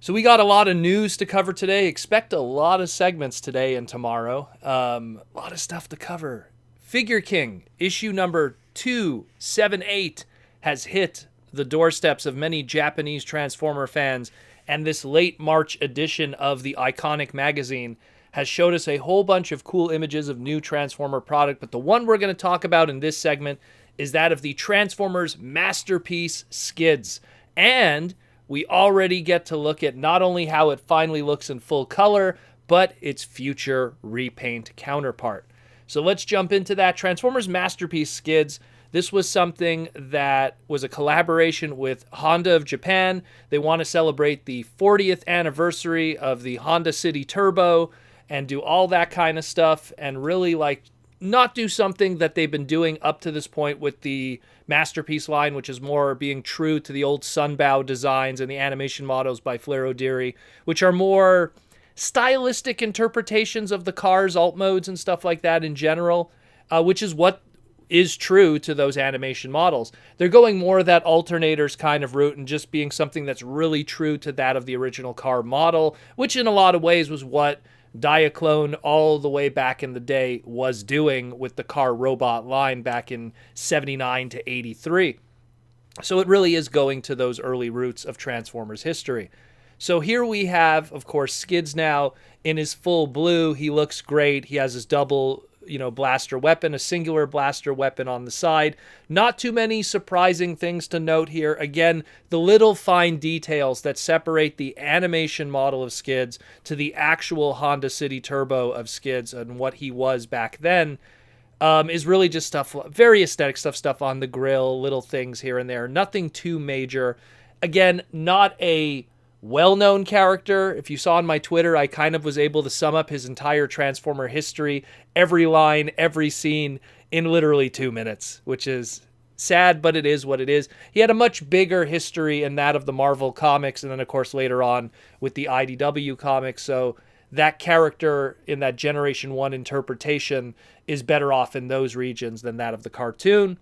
So we got a lot of news to cover today. Expect a lot of segments today and tomorrow. A lot of stuff to cover. Figure King, issue number 278, has hit the doorsteps of many Japanese Transformer fans, and this late March edition of the iconic magazine has showed us a whole bunch of cool images of new Transformer product, but the one we're going to talk about in this segment is that of the Transformers Masterpiece Skids. And we already get to look at not only how it finally looks in full color, but its future repaint counterpart. So let's jump into that. Transformers Masterpiece Skids. This was something that was a collaboration with Honda of Japan. They want to celebrate the 40th anniversary of the Honda City Turbo and do all that kind of stuff and really not do something that they've been doing up to this point with the Masterpiece line, which is more being true to the old Sunbow designs and the animation models by Flair O'Deary, which are more stylistic interpretations of the car's alt modes and stuff like that in general, which is what is true to those animation models. They're going more that alternators kind of route and just being something that's really true to that of the original car model, which in a lot of ways was what Diaclone all the way back in the day was doing with the car robot line back in 79 to 83. So it really is going to those early roots of Transformers history. So here we have, of course, Skids now in his full blue. He looks great. He has his double blaster weapon, a singular blaster weapon on the side. Not too many surprising things to note here. Again, the little fine details that separate the animation model of Skids to the actual Honda City Turbo of Skids and what he was back then is really just stuff, very aesthetic stuff on the grill, little things here and there. Nothing too major. Again, not a well-known character. If you saw on my Twitter, I kind of was able to sum up his entire Transformer history, every line, every scene, in literally 2 minutes, which is sad, but it is what it is. He had a much bigger history in that of the Marvel comics, and then, of course, later on with the IDW comics, so that character in that Generation 1 interpretation is better off in those regions than that of the cartoon.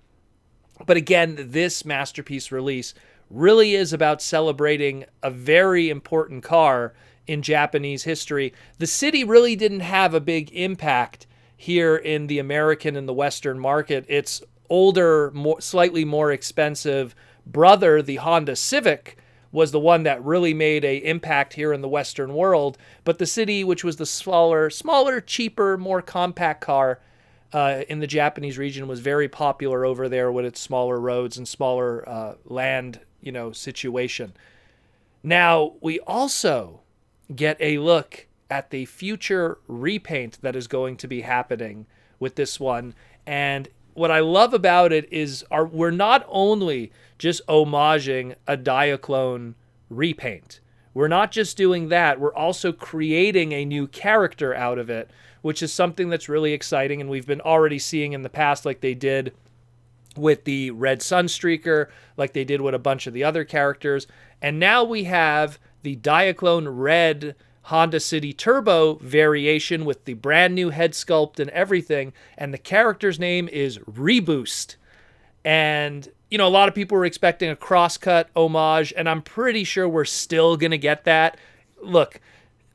But again, this Masterpiece release really is about celebrating a very important car in Japanese history. The city really didn't have a big impact here in the American and the Western market. Its older, slightly more expensive brother, the Honda Civic, was the one that really made an impact here in the Western world. But the city, which was the smaller, cheaper, more compact car in the Japanese region, was very popular over there with its smaller roads and smaller land situation. Now, we also get a look at the future repaint that is going to be happening with this one. And what I love about it is we're not only just homaging a Diaclone repaint. We're not just doing that. We're also creating a new character out of it, which is something that's really exciting. And we've been already seeing in the past, like they did with the Red Sunstreaker, like they did with a bunch of the other characters. And now we have the Diaclone Red Honda City Turbo variation with the brand new head sculpt and everything. And the character's name is Reboost. And, a lot of people were expecting a cross-cut homage, and I'm pretty sure we're still going to get that. Look,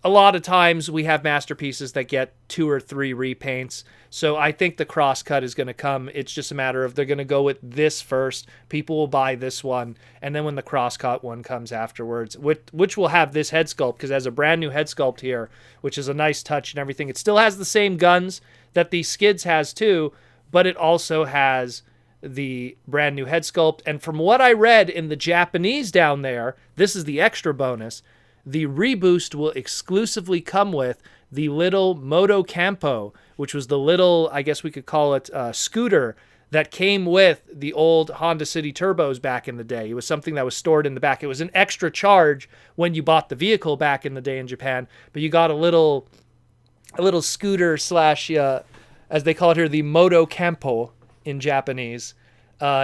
a lot of times we have masterpieces that get 2 or 3 repaints. So I think the cross-cut is going to come. It's just a matter of they're going to go with this first. People will buy this one. And then when the cross-cut one comes afterwards, which will have this head sculpt, because it has a brand new head sculpt here, which is a nice touch and everything. It still has the same guns that the Skids has too, but it also has the brand new head sculpt. And from what I read in the Japanese down there, this is the extra bonus, the Reboost will exclusively come with the little Motocompo, which was the little, I guess we could call it, scooter that came with the old Honda City Turbos back in the day. It was something that was stored in the back. It was an extra charge when you bought the vehicle back in the day in Japan, but you got a little scooter slash, as they call it here, the Motocompo in Japanese,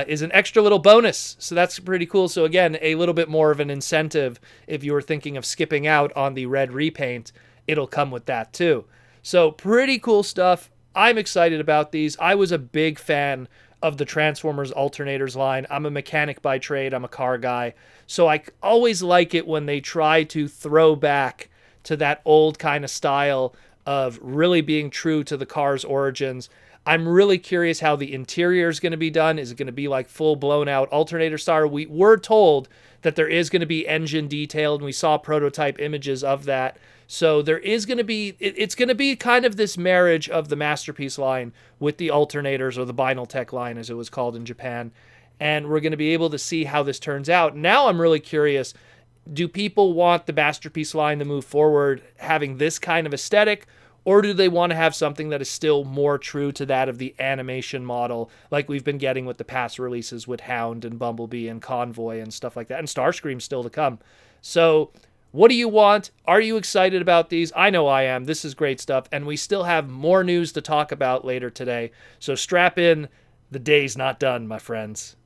is an extra little bonus. So that's pretty cool. So again, a little bit more of an incentive if you were thinking of skipping out on the red repaint, it'll come with that too. So pretty cool stuff. I'm excited about these. I was a big fan of the Transformers alternators line. I'm a mechanic by trade. I'm a car guy. So I always like it when they try to throw back to that old kind of style of really being true to the car's origins. I'm really curious how the interior is going to be done. Is it going to be like full blown out alternator style? We were told that there is going to be engine detailed, and we saw prototype images of that. So there is going to be, it's going to be kind of this marriage of the Masterpiece line with the alternators, or the Binaltech line as it was called in Japan. And we're going to be able to see how this turns out. Now I'm really curious, do people want the Masterpiece line to move forward having this kind of aesthetic, or do they want to have something that is still more true to that of the animation model, like we've been getting with the past releases with Hound and Bumblebee and Convoy and stuff like that, and Starscream still to come. So what do you want? Are you excited about these? I know I am. This is great stuff, and we still have more news to talk about later today. So strap in. The day's not done, my friends.